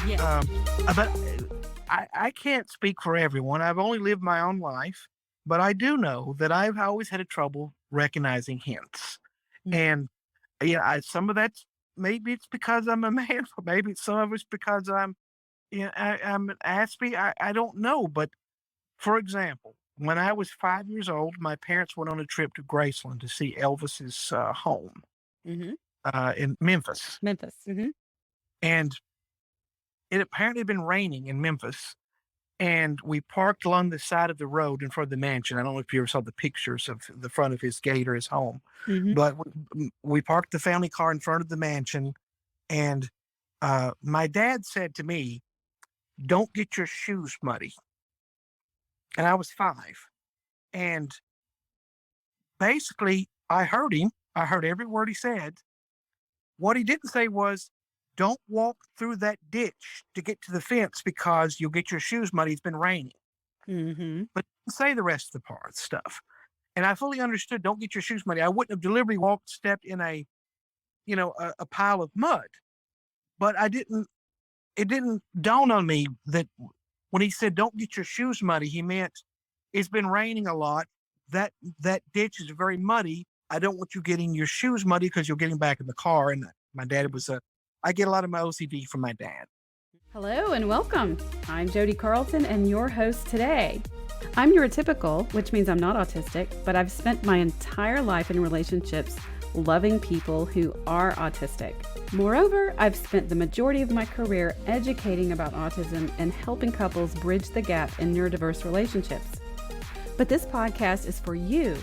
Yes. But I can't speak for everyone. I've only lived my own life, but I do know that I've always had a trouble recognizing hints. Mhm. And yeah, some of that's maybe it's because I'm a man, maybe some of it's because I'm an Aspie. I don't know, but for example, when I was 5 years old, my parents went on a trip to Graceland to see Elvis's home Mhm. in Memphis, Memphis. Mhm. and it apparently had been raining in Memphis. And we parked along the side of the road in front of the mansion. I don't know if you ever saw the pictures of the front of his gate or his home, Mhm. but we parked the family car in front of the mansion. And my dad said to me, "Don't get your shoes muddy." And I was 5. And basically, I heard him. I heard every word he said. What he didn't say was, "Don't walk through that ditch to get to the fence because you'll get your shoes muddy. It's been raining." Mhm. But he didn't say the rest of the part stuff. And I fully understood, don't get your shoes muddy. I wouldn't have deliberately stepped in a pile of mud. But it didn't dawn on me that when he said, "Don't get your shoes muddy," he meant it's been raining a lot. That ditch is very muddy. I don't want you getting your shoes muddy because you're getting back in the car. And my dad was I get a lot of my OCD from my dad. Hello and welcome. I'm Jodi Carlton and your host today. I'm neurotypical, which means I'm not autistic, but I've spent my entire life in relationships loving people who are autistic. Moreover, I've spent the majority of my career educating about autism and helping couples bridge the gap in neurodiverse relationships. But this podcast is for you.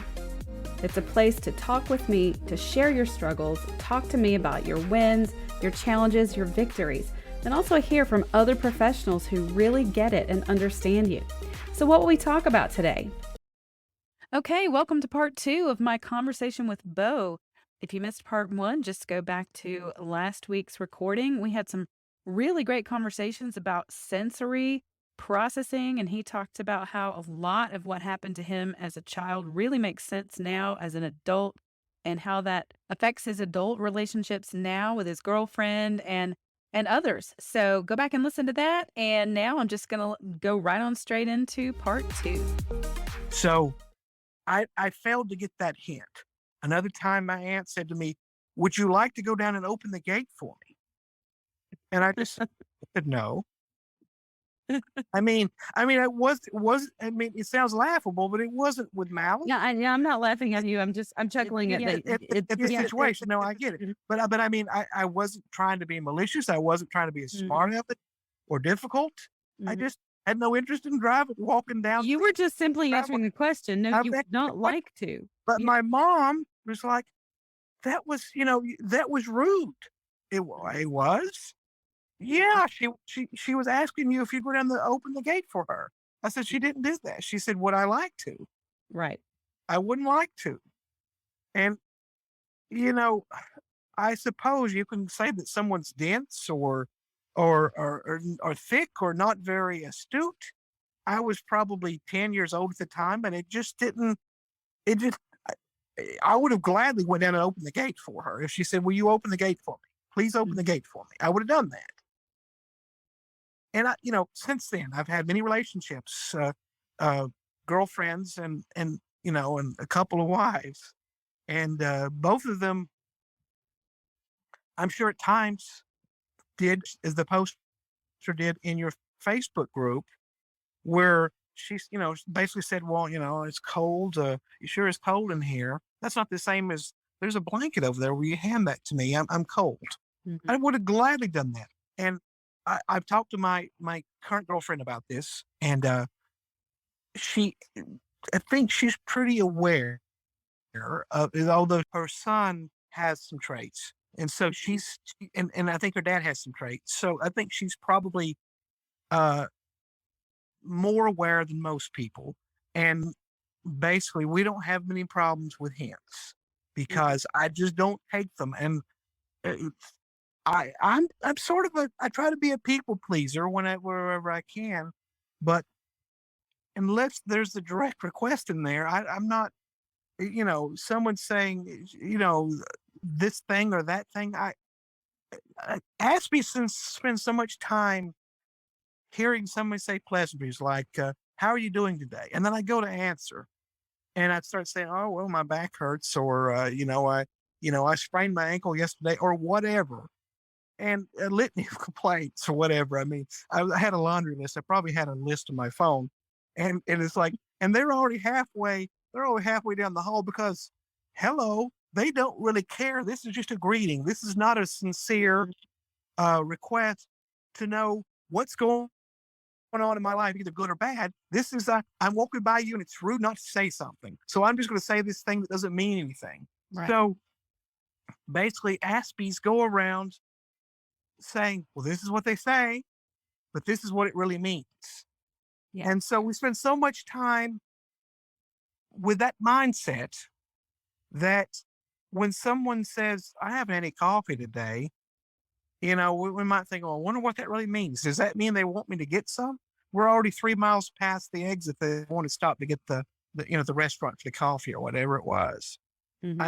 It's a place to talk with me, to share your struggles, talk to me about your wins, your challenges, your victories, and also hear from other professionals who really get it and understand you. So what will we talk about today? Okay, welcome to part 2 of my conversation with Bo. If you missed part 1, just go back to last week's recording. We had some really great conversations about sensory processing, and he talked about how a lot of what happened to him as a child really makes sense now as an adult, and how that affects his adult relationships now with his girlfriend and others. So go back and listen to that. And now I'm just going to go right on straight into part 2. So I failed to get that hint. Another time my aunt said to me, "Would you like to go down and open the gate for me?" And I just said no. I mean, it sounds laughable, but it wasn't with malice. Yeah, I'm not laughing at you. I'm chuckling at the At this yeah. situation, no, I get it. But I mean, I wasn't trying to be malicious. I wasn't trying to be a Mhm, smart aleck or difficult. I mhm. just had no interest in walking down You the were just simply driveway. answering the question. No, I've you would answered the not question. like to. But Yeah. my mom was like, "That was, that was rude." It was. Mhm. Yeah, she was asking you if you'd go down the open the gate for her. I said she didn't do that. She said, "Would I like to?" Right. I wouldn't like to. And you know, I suppose you can say that someone's dense or thick or not very astute. I was probably 10 years old at the time, and it just didn't. It just. I would have gladly went down and opened the gate for her if she said, "Will you open the gate for me? Please open the Mhm. gate for me." I would have done that. And since then, I've had many relationships, uh, girlfriends, and a couple of wives, and both of them, I'm sure at times did as the poster did in your Facebook group, where she's, basically said, "Well, it's cold. You sure it's cold in here? That's not the same as there's a blanket over there. Will you hand that to me? I'm cold." Mhm. I would have gladly done that. And I've talked to my current girlfriend about this, and she, I think she's pretty aware of, although her son has some traits, and so and I think her dad has some traits. So I think she's probably uh, more aware than most people. And basically, we don't have many problems with hints Mhm. because I just don't take them. And uh, I'm sort of I try to be a people pleaser wherever I can, but unless there's a direct request in there, I'm not. Someone saying, this thing or that thing. Aspie spends so much time hearing somebody say pleasantries like, "How are you doing today?" And then I go to answer, and I'd start saying, "Oh, well, my back hurts," or I sprained my ankle yesterday, or whatever, and a litany of complaints or whatever. I mean, I had a laundry list. I probably had a list on my phone, and it's like, and they're already halfway. They're already halfway down the hall because, hello, they don't really care. This is just a greeting. This is not a sincere request to know what's going on in my life, either good or bad. This is I'm walking by you and it's rude not to say something. So I'm just going to say this thing that doesn't mean anything. Right. So basically, Aspies go around saying, well, this is what they say, but this is what it really means. Yeah. And so we spend so much time with that mindset that when someone says, I haven't had any coffee today, we might think, oh, I wonder what that really means. Does that mean they want me to get some? We're already 3 miles past the exit. They want to stop to get the restaurant for the coffee or whatever it was. Hmm.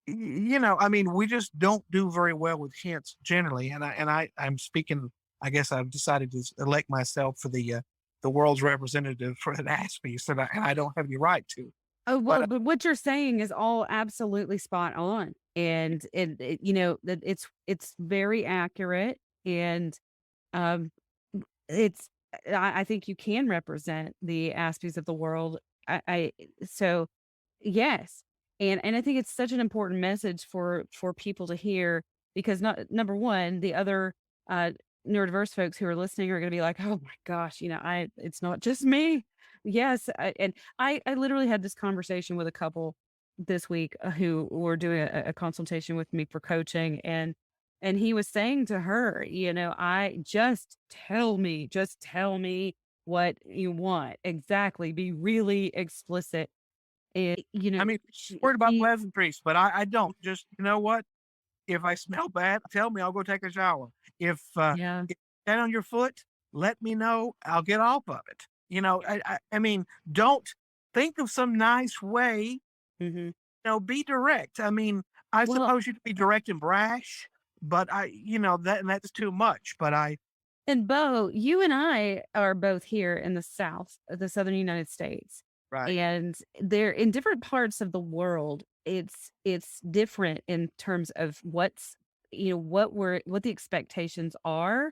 I mean, we just don't do very well with hints generally. I'm speaking. I guess I've decided to elect myself for the world's representative for an Aspie, and I don't have any right to. Oh, But well, but what you're saying is all absolutely spot on. And that it's very accurate. And um it's I think you can represent the Aspies of the world. I so yes. And I think it's such an important message for people to hear, because not number one, the other uh neurodiverse folks who are listening are going to be like, "Oh my gosh, I it's not just me." Yes, I literally had this conversation with a couple this week, who were doing a consultation with me for coaching, and he was saying to her, "I just tell me what you want. Exactly. Be really explicit." And, I mean, she, worried about he, pleasantries, but I don't. Just you know what? If I smell bad, tell me. I'll go take a shower. yeah. If that on your foot, let me know. I'll get off of it. I mean, don't think of some nice way. Hmm. Be direct. I mean, I Well, suppose you could be direct and brash, but that's too much. But and Bo, you and I are both here in the South, the Southern United States. right, And they're in different parts of the world. It's different in terms of what the expectations are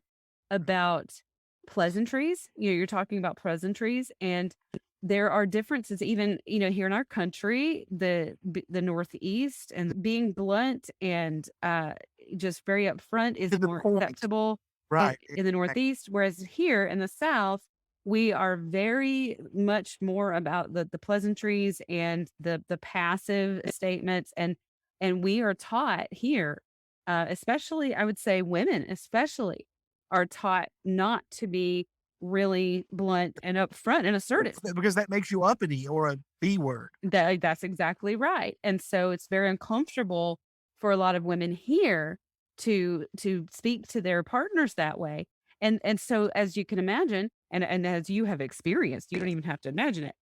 about pleasantries. You're talking about pleasantries, and there are differences even, here in our country, the Northeast, and being blunt and just very upfront is to the more point, acceptable right? in the Northeast, whereas here in the South, we are very much more about the pleasantries and the passive statements, and we are taught here, especially I would say women especially are taught not to be really blunt and upfront and assertive. Because that makes you uppity or a B word. That's exactly right. And so it's very uncomfortable for a lot of women here to speak to their partners that way. And so, as you can imagine, and as you have experienced, you don't even have to imagine it,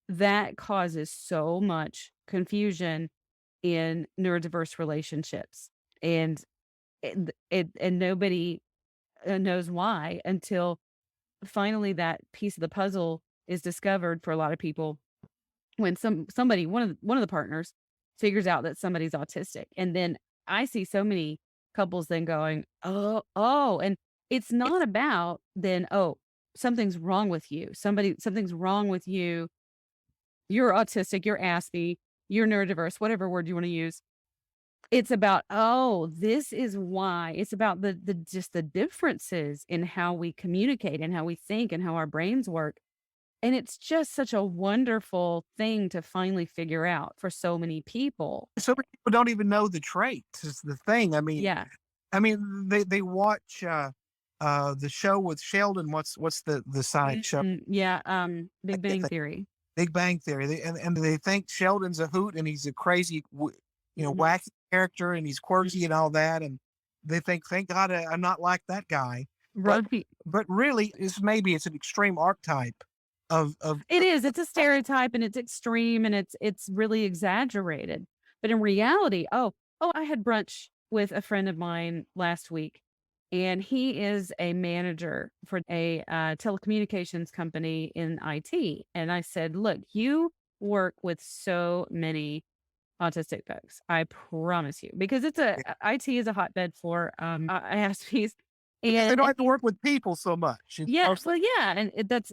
that causes so much confusion in neurodiverse relationships. And nobody knows why until finally that piece of the puzzle is discovered for a lot of people, when somebody one of the partners figures out that somebody's autistic. And then I see so many couples then going, oh, and it's not about then, oh, something's wrong with you, you're autistic, you're Aspie, you're neurodiverse, whatever word you want to use. It's about, oh, this is why. It's about the just the differences in how we communicate and how we think and how our brains work. And it's just such a wonderful thing to finally figure out for so many people. So many people don't even know the traits. Is the thing. Yeah. I mean, they watch the show with Sheldon. What's the side show? Yeah, I Big can't Bang think. Theory. Big Bang Theory. And they think Sheldon's a hoot and he's a crazy, Mhm. wacky character and he's quirky and all that. And they think, thank God I'm not like that guy. But Right. but really, it's an extreme archetype of It is, it's a stereotype and it's extreme and it's really exaggerated. But in reality, oh, I had brunch with a friend of mine last week, and he is a manager for a telecommunications company in IT. And I said, look, you work with so many autistic folks. I promise you, because Yeah. IT is a hotbed for Aspies. Because they don't And have to work with people so much. It's yeah, mostly well, yeah, and it's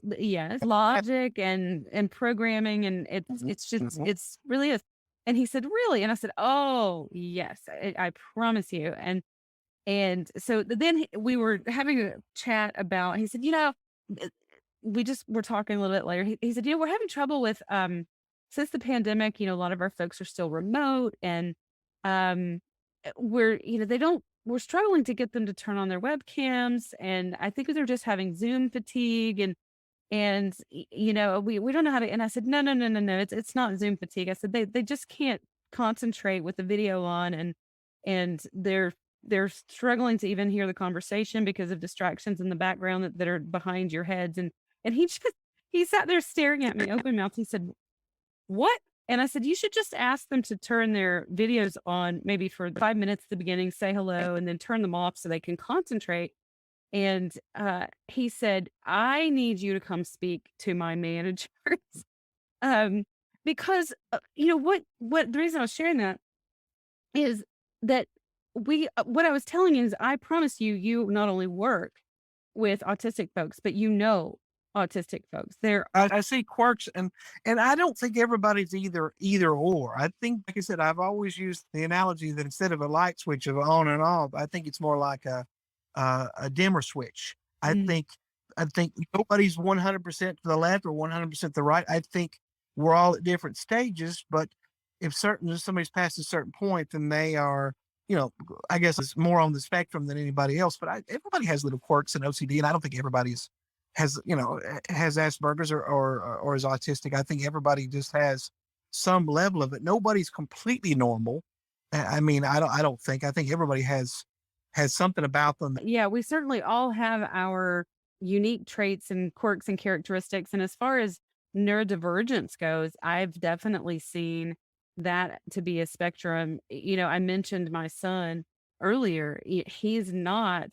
logic and programming, and Mhm, it's just mhm. it's really is. And he said, "Really?" And I said, "Oh, yes, I promise you." And so then we were having a chat about. He said, uh, we just were talking a little bit later. He said, we're having trouble with since the pandemic. A lot of our folks are still remote, and um, we're they don't we're struggling to get them to turn on their webcams, and I think they're just having Zoom fatigue, and we don't know how to. And I said, no, no, no, no, no, it's not Zoom fatigue. I said they just can't concentrate with the video on, and they're struggling to even hear the conversation because of distractions in the background that are behind your heads. And he sat there staring at me open mouthed. He said, what? And I said, you should just ask them to turn their videos on maybe for 5 minutes at the beginning, say hello, and then turn them off so they can concentrate. And he said, I need you to come speak to my managers. um, because what the reason I was sharing that is that what I was telling you is, I promise you, you not only work with autistic folks, but autistic folks. They're I see quirks, and I don't think everybody's either or. I think, like I said, I've always used the analogy that instead of a light switch of on and off, I think it's more like a dimmer switch. I Mm, think I think nobody's 100% to the left or 100% to the right. I think we're all at different stages, but if somebody's past a certain point, then they are, you know, I guess it's more on the spectrum than anybody else. But everybody has little quirks and OCD, and I don't think everybody's has Asperger's or is autistic. I think everybody just has some level of it. Nobody's completely normal. I mean, I don't think. I think everybody has something about them. yeah, we certainly all have our unique traits and quirks and characteristics. And as far as neurodivergence goes, I've definitely seen that to be a spectrum. I mentioned my son earlier. He's not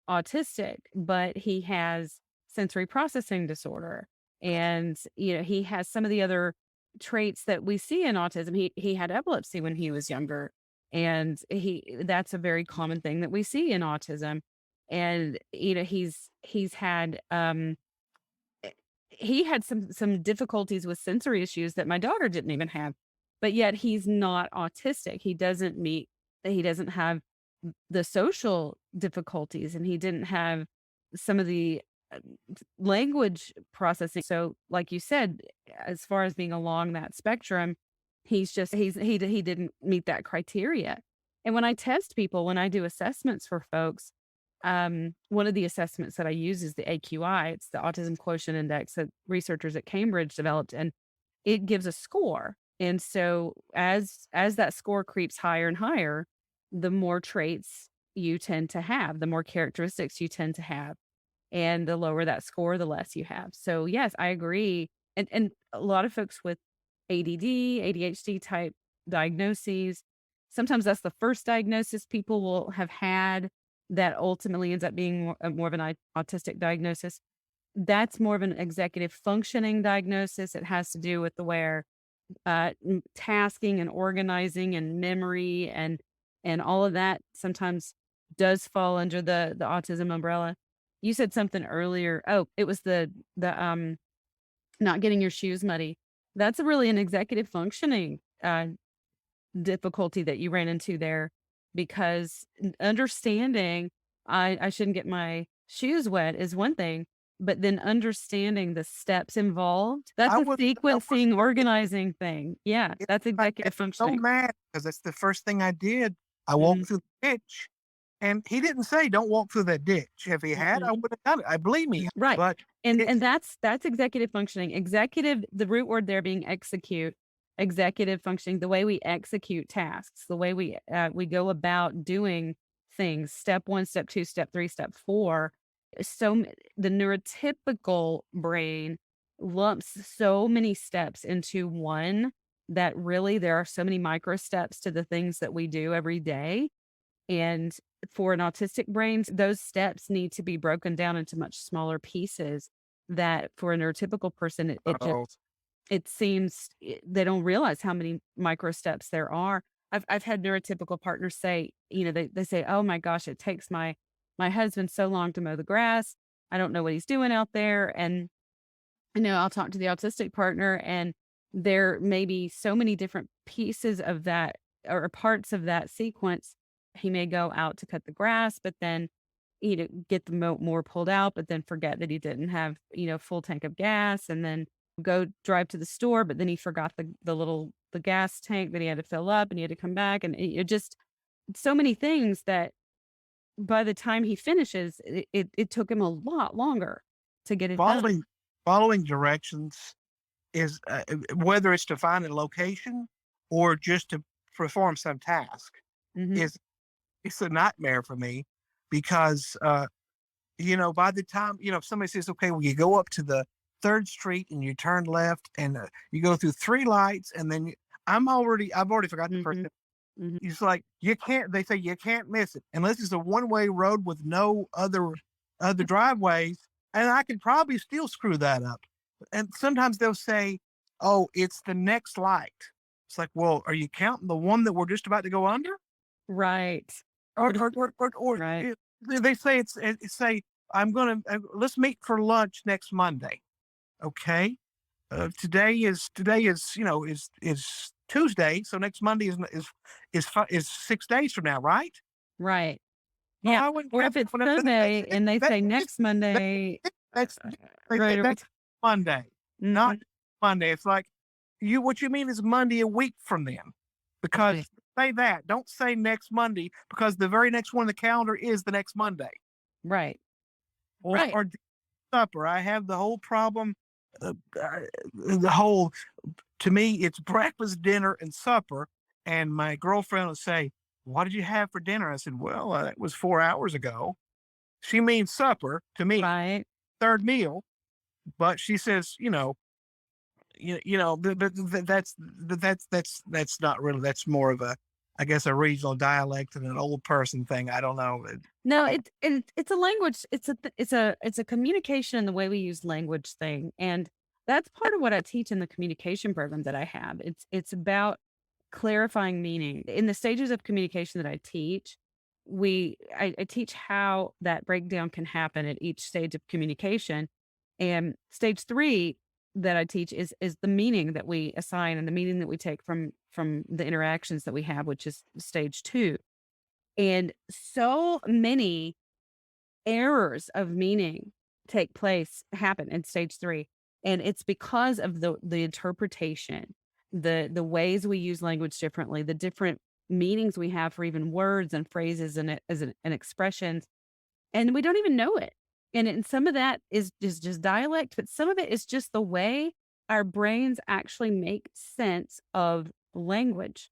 autistic, but he has sensory processing disorder. And, he has some of the other traits that we see in autism. He had epilepsy when he was younger. And that's a very common thing that we see in autism. And, he's had eh, he had some difficulties with sensory issues that my daughter didn't even have. But yet he's not autistic. He doesn't have the social difficulties, and he didn't have some of the uh, language processing. So, like you said, as far as being along that spectrum, he didn't meet that criteria. And when I test people, when I do assessments for folks, one of the assessments that I use is the AQI. It's the Autism Quotient Index that researchers at Cambridge developed, and it gives a score. And so as that score creeps higher and higher, the more traits you tend to have, the more characteristics you tend to have. And the lower that score, the less you have. So yes, I agree. And a lot of folks with ADD, ADHD type diagnoses, sometimes that's the first diagnosis people will have had that ultimately ends up being more of an autistic diagnosis. That's more of an executive functioning diagnosis. It has to do with the where tasking and organizing and memory and all of that sometimes does fall under the autism umbrella. You said something earlier. Oh, it was the not getting your shoes muddy. That's really an executive functioning difficulty that you ran into there, because understanding I shouldn't get my shoes wet is one thing, but then understanding the steps involved, that's I a was I was sequencing, organizing thing. Yeah, yeah, that's I executive got so functioning. mad because that's the first thing I did. I Mhm, walked through the ditch, and he didn't say, "Don't walk through that ditch." If he had, I mhm. would have done it. I believe me, Right. but it And that's executive functioning. Executive, the root word there being execute, executive functioning, the way we execute tasks, the way we go about doing things, step 1, step 2, step 3, step 4. The neurotypical brain lumps so many steps into one, that really there are so many micro steps to the things that we do every day, And for an autistic brain, those steps need to be broken down into much smaller pieces that for a neurotypical person, it just Oh, it seems they don't realize how many micro steps there are. I've had neurotypical partners say, they say, "Oh my gosh, it takes my husband so long to mow the grass. I don't know what he's doing out there." And I'll talk to the autistic partner, and there may be so many different pieces of that or parts of that sequence. He may go out to cut the grass, but then get the more pulled out, but then forget that he didn't have, full tank of gas, and then go drive to the store, but then he forgot the gas tank that he had to fill up, and he had to come back, and it just so many things that by the time he finishes, it took him a lot longer to get it done. following following directions is, whether it's to find a location or just to perform some task, Mhm. is it's a nightmare for me because, by the time, if somebody says, okay, well, you go up to the third street and you turn left and you go through three lights and then I've already forgot the first. Mhm. Mhm. It's like you can't. They say you can't miss it unless it's a one-way road with no other driveways, and I could probably still screw that up. And sometimes they'll say, "Oh, it's the next light." It's like, well, are you counting the one that we're just about to go under? Right. Or Right. they say say I'm gonna let's meet for lunch next Monday. Okay, today is is Tuesday, so next Monday is 6 days from now, right? Right. Oh, Yeah. I wouldn't Or count if it's on it. Sunday and they say next That, Monday, that's uh, they say right. that's Monday, not Mhm. Monday. It's like what you mean is Monday a week from then, because Right. say that. Don't say next Monday because the very next one on the calendar is the next Monday. Right. Or Right. supper. I have the whole problem. Uh, uh, the whole To me, it's breakfast, dinner, and supper. And my girlfriend will say, "What did you have for dinner?" I said, "Well, that was 4 hours ago." She means supper to me, Right. third meal. But she says, that's not really. That's more of a, I guess, a regional dialect and an old person thing. I don't know. No, it's a language. It's a communication and the way we use language thing, and that's part of what I teach in the communication program that I have. It's about clarifying meaning in the stages of communication that I teach. I teach how that breakdown can happen at each stage of communication, and stage three that I teach is the meaning that we assign and the meaning that we take from the interactions that we have, which is stage two. And so many errors of meaning happen in stage 3, and it's because of the interpretation, the ways we use language differently, the different meanings we have for even words and phrases and and expressions, and we don't even know it. And some of that is just dialect, but some of it is just the way our brains actually make sense of language.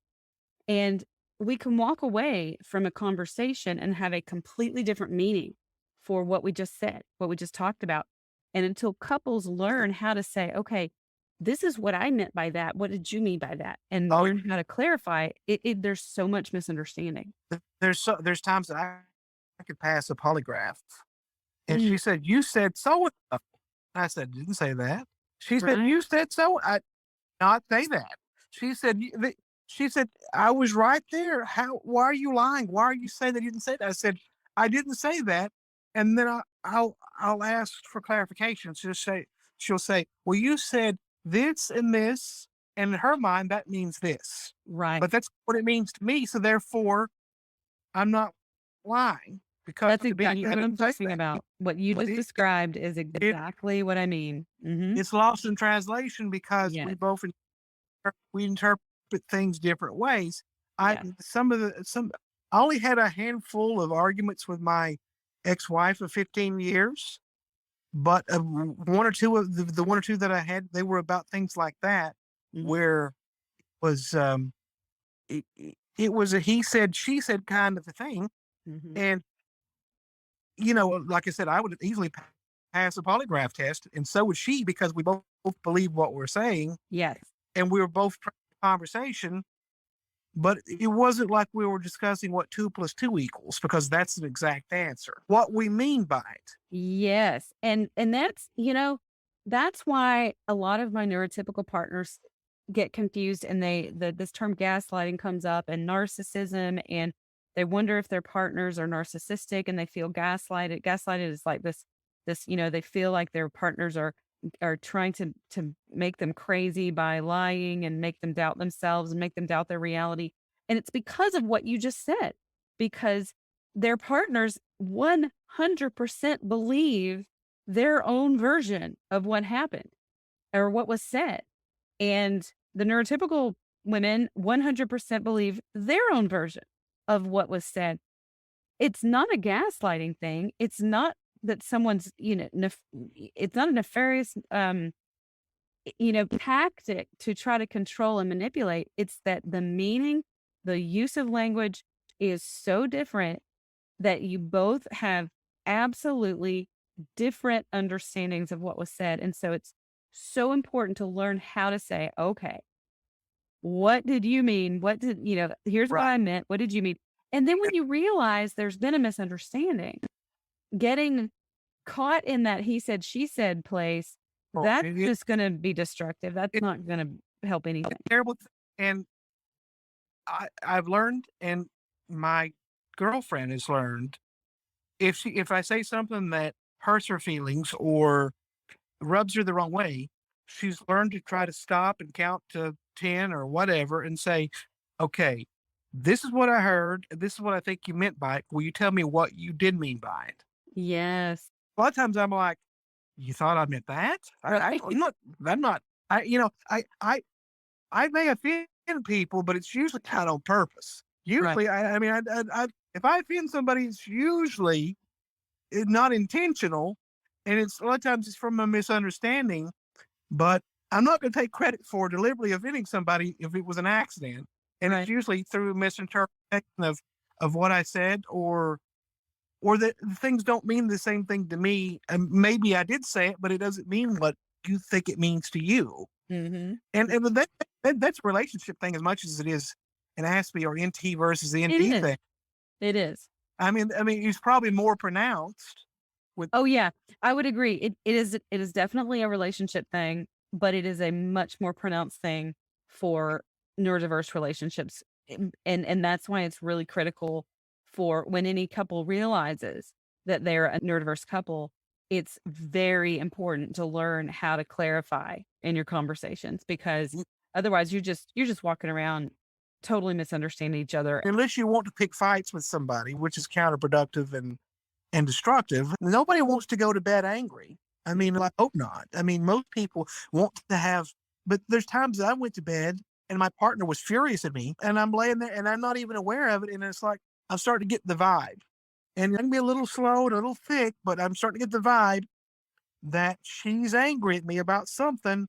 And we can walk away from a conversation and have a completely different meaning for what we just said, what we just talked about. And until couples learn how to say, okay, this is what I meant by that. What did you mean by that? And Oh, learn how to clarify there's so much misunderstanding. there's times that I could pass a polygraph, and Mm, she said, "You said so and so." I said, "Didn't say that." She said, right. "You said so." I not say that. She said, she said, "I was right there. Why are you lying? Why are you saying that you didn't say that?" I said, "I didn't say that." And then I'll ask for clarification. She'll say, "Well, you said this and this, and in her mind that means this, Right. but that's what it means to me. So therefore, I'm not lying because That's to me, exactly I what I'm didn't say talking that." about. What you But just described is exactly what I mean. it's lost in translation because Yes. we interpret things different ways. I Yes. some of the some I only had a handful of arguments with my ex-wife of 15 years, but one or two of the one or two that I had, they were about things like that, Mhm. where was it was a he said she said kind of a thing, Mhm. and like I said, I would easily pass a polygraph test, and so would she because we both believe what we're saying, Yes. and we were both trying conversation. but it wasn't like we were discussing what 2 plus 2 equals, because that's an exact answer. What we mean by it. Yes. And that's, that's why a lot of my neurotypical partners get confused and this term gaslighting comes up and narcissism, and they wonder if their partners are narcissistic and they feel gaslighted. Gaslighted is like this, they feel like their partners are trying to make them crazy by lying and make them doubt themselves and make them doubt their reality. And it's because of what you just said, because their partners 100% believe their own version of what happened or what was said. And the neurotypical women 100% believe their own version of what was said. It's not a gaslighting thing. It's not that someone's, it's not a nefarious, tactic to try to control and manipulate. It's that the meaning, the use of language is so different that you both have absolutely different understandings of what was said. And so it's so important to learn how to say, okay, what did you mean? Here's what Right. I meant. What did you mean? And then when you realize there's been a misunderstanding, getting caught in that he said, she said place, Well, that's just going to be destructive. That's it, not going to help anything. terrible. And I've learned, and my girlfriend has learned, if I say something that hurts her feelings or rubs her the wrong way, she's learned to try to stop and count to 10 or whatever and say, okay, this is what I heard. This is what I think you meant by it. Will you tell me what you did mean by it? Yes. A lot of times I'm like, you thought I meant that? Right. I'm not, I may offend people, but it's usually kind of on purpose. Right. Usually, if I offend somebody, it's usually not intentional, and it's a lot of times it's from a misunderstanding. But I'm not going to take credit for deliberately offending somebody if it was an accident, and Right. it's usually through misinterpretation of what I said, or that things don't mean the same thing to me. And maybe I did say it, but it doesn't mean what you think it means to you. Mm-hmm. And that's a relationship thing as much as it is an Aspie or NT versus the It NT is. thing. It is. I mean, it's probably more pronounced with. Oh yeah, I would agree. It is definitely a relationship thing, but it is a much more pronounced thing for neurodiverse relationships. And that's why it's really critical for when any couple realizes that they're a neurodiverse couple, it's very important to learn how to clarify in your conversations, because otherwise you're just walking around totally misunderstanding each other. Unless you want to pick fights with somebody, which is counterproductive and destructive, nobody wants to go to bed angry. I mean, I hope not. I mean, most people want to have, but there's times that I went to bed and my partner was furious at me, and I'm laying there and I'm not even aware of it. And it's like, I'm starting to get the vibe, and it can be a little slow and a little thick, but I'm starting to get the vibe that she's angry at me about something,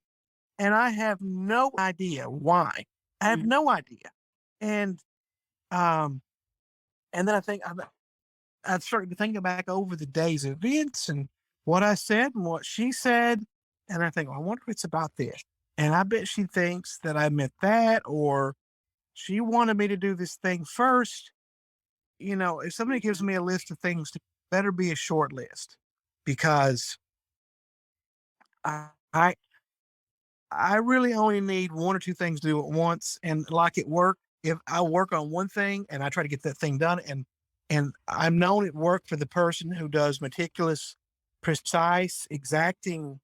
and I have no idea why. I have Mm. no idea. And, um, and then I started to think back over the day's events and what I said and what she said. And I think, well, I wonder if it's about this. And I bet she thinks that I meant that, or she wanted me to do this thing first. If somebody gives me a list of things to better be a short list, because I, I, I really only need one or two things to do at once. And like at work, if I work on one thing and I try to get that thing done, and I'm known at work for the person who does meticulous, precise, exacting,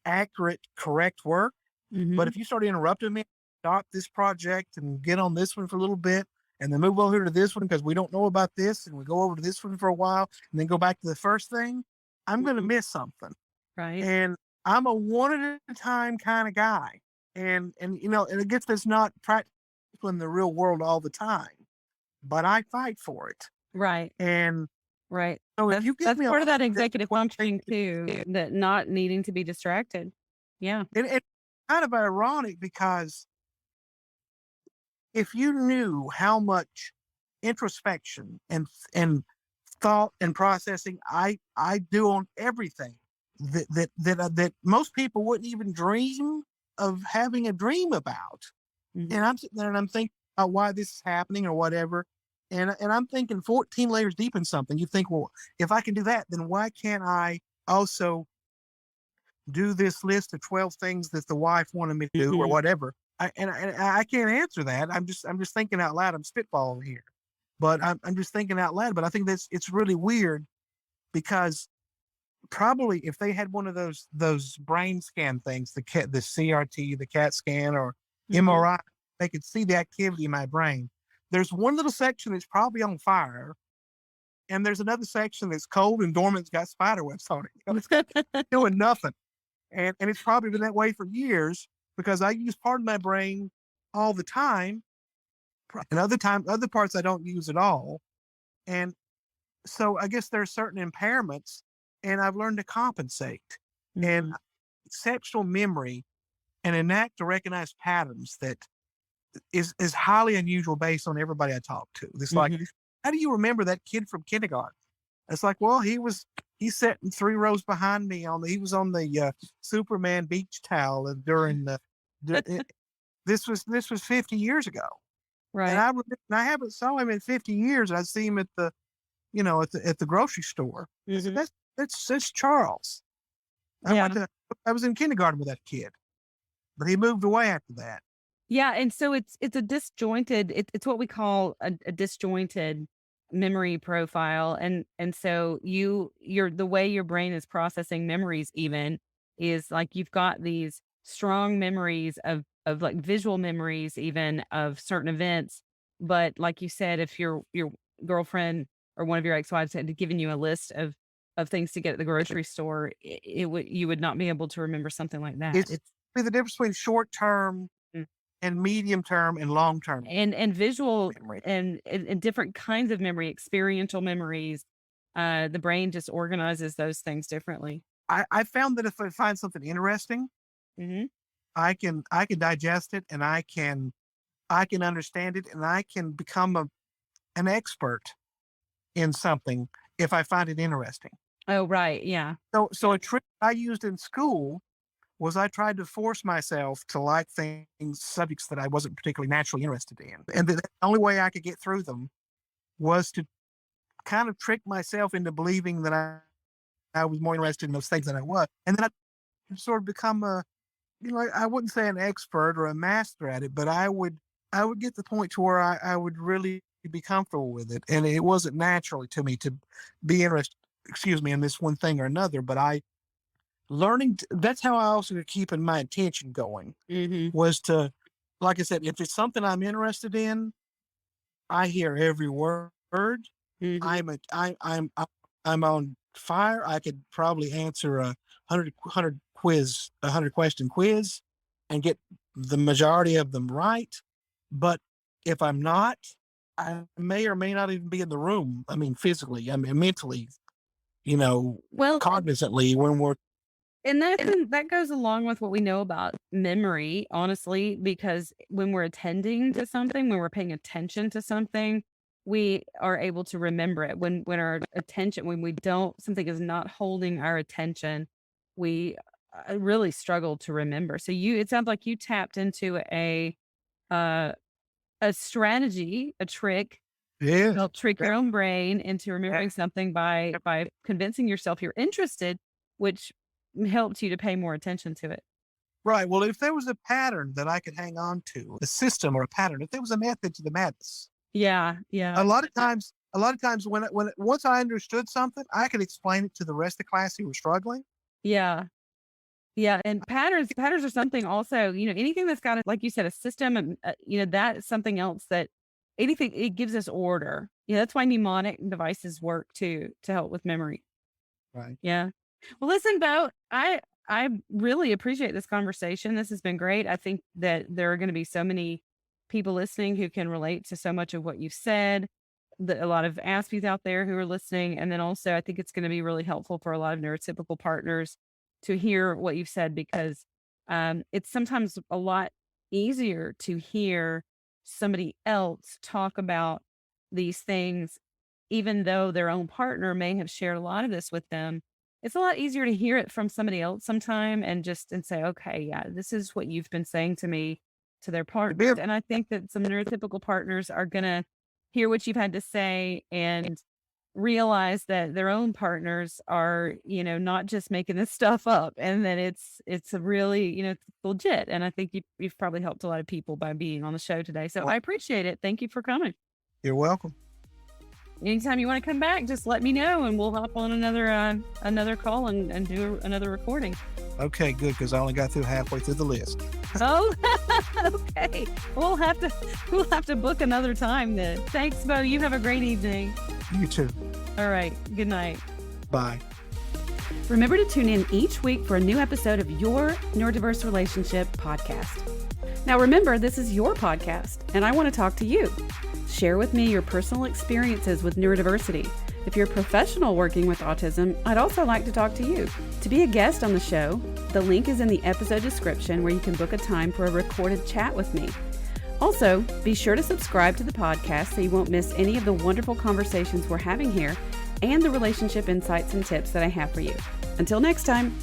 accurate, correct work. But Mhm. if you start interrupting me, stop this project and get on this one for a little bit, and then move over to this one because we don't know about this, and we go over to this one for a while, and then go back to the first thing, I'm going to Mhm. miss something. Right. And I'm a one at a time kind of guy. And I guess that's not practical in the real world all the time, but I fight for it. Right. And Right. so if That's you give that's me a part of that that, executive functioning too, that not needing to be distracted. Yeah. and it's kind of ironic, because if you knew how much introspection and thought and processing I do on everything that most people wouldn't even dream of having a dream about. And Mhm. I'm sitting there and I'm thinking, why this is happening or whatever. And I'm thinking 14 layers deep in something. You think, well, if I can do that, then why can't I also do this list of 12 things that the wife wanted me to do or Mhm. whatever? I can't answer that. I'm just thinking out loud. I'm spitballing here, but I'm just thinking out loud. But I think it's really weird because probably if they had one of those brain scan things, the CRT, the CAT scan, or Mhm. MRI, they could see the activity in my brain. There's one little section that's probably on fire, and there's another section that's cold and dormant's got spider webs on it. It's got doing nothing, and it's probably been that way for years because I use part of my brain all the time, and other parts I don't use at all, and so I guess there are certain impairments, and I've learned to compensate. And Mhm. exceptional memory and a knack to recognize patterns that is highly unusual based on everybody I talk to. It's like, Mhm. how do you remember that kid from kindergarten? It's like, well, he's sitting 3 rows behind me he was on the Superman beach towel during this was 50 years ago, and Right. I haven't saw him in 50 years. I see him at the grocery store. I said, Mhm. that's Charles. I Yeah. went to I was in kindergarten with that kid, but he moved away after that. Yeah, and so it's a disjointed it's what we call a disjointed memory profile, and so you're the way your brain is processing memories even is like you've got these strong memories of like visual memories even of certain events, but like you said, if your girlfriend or one of your ex-wives had given you a list of things to get at the grocery store, it would you would not be able to remember something like that. It's the difference between short term and medium term and long term And visual memory. and different kinds of memory, experiential memories, the brain just organizes those things differently. I found that if I find something interesting, Mhm. I can digest it, and I can understand it, and I can become an expert in something if I find it interesting. Oh, right, yeah. So a trick I used in school was I tried to force myself to like subjects that I wasn't particularly naturally interested in. And the only way I could get through them was to kind of trick myself into believing that I was more interested in those things than I was. And then I sort of become I wouldn't say an expert or a master at it, but I would get to the point to where I would really be comfortable with it. And it wasn't naturally to me to be interested, excuse me, in this one thing or another. But that's how I also could keeping my attention going Mhm. was to, like I said, if it's something I'm interested in, I hear every word. Mhm. I'm a, I'm on fire. I could probably answer a hundred question quiz, and get the majority of them right. But if I'm not, I may or may not even be in the room. I mean, physically, I mean, mentally, you know, Well, cognizantly when we're and that goes along with what we know about memory, honestly, because when we're attending to something, when we're paying attention to something, we are able to remember it. When our attention, when we don't, something is not holding our attention, we really struggle to remember. So it sounds like you tapped into uh, a strategy, a trick to yes, help trick that, your own brain into remembering something by convincing yourself you're interested, which helped you to pay more attention to it. right. Well, if there was a pattern that I could hang on to, a system or a pattern, if there was a method to the madness, Yeah, yeah, a lot of times once I understood something, I could explain it to the rest of the class who were struggling. yeah, yeah, and patterns are something also, anything that's got a like you said, a system, and, that's something else that anything it gives us order. That's why mnemonic devices work too, to help with memory. Right. Yeah. Well, listen, Bo, I really appreciate this conversation. This has been great. I think that there are going to be so many people listening who can relate to so much of what you've said. A lot of Aspies out there who are listening, and then also I think it's going to be really helpful for a lot of neurotypical partners to hear what you've said because it's sometimes a lot easier to hear somebody else talk about these things even though their own partner may have shared a lot of this with them. It's a lot easier to hear it from somebody else sometime and say, okay, yeah, this is what you've been saying to me to their It partners. did. And I think that some neurotypical partners are going to hear what you've had to say and realize that their own partners are, not just making this stuff up, and that it's a really, it's legit. And I think you've probably helped a lot of people by being on the show today. So Well, I appreciate it. Thank you for coming. you're welcome. Anytime you want to come back, just let me know and we'll hop on another call and do another recording. Okay, good, because I only got through halfway through the list. Oh, okay. We'll have to book another time then. Thanks, Bo. You have a great evening. You too. All right. Good night. Bye. Remember to tune in each week for a new episode of your Neurodiverse Relationship podcast. Now, remember, this is your podcast, and I want to talk to you. Share with me your personal experiences with neurodiversity. If you're a professional working with autism, I'd also like to talk to you. To be a guest on the show, the link is in the episode description where you can book a time for a recorded chat with me. Also, be sure to subscribe to the podcast so you won't miss any of the wonderful conversations we're having here and the relationship insights and tips that I have for you. Until next time.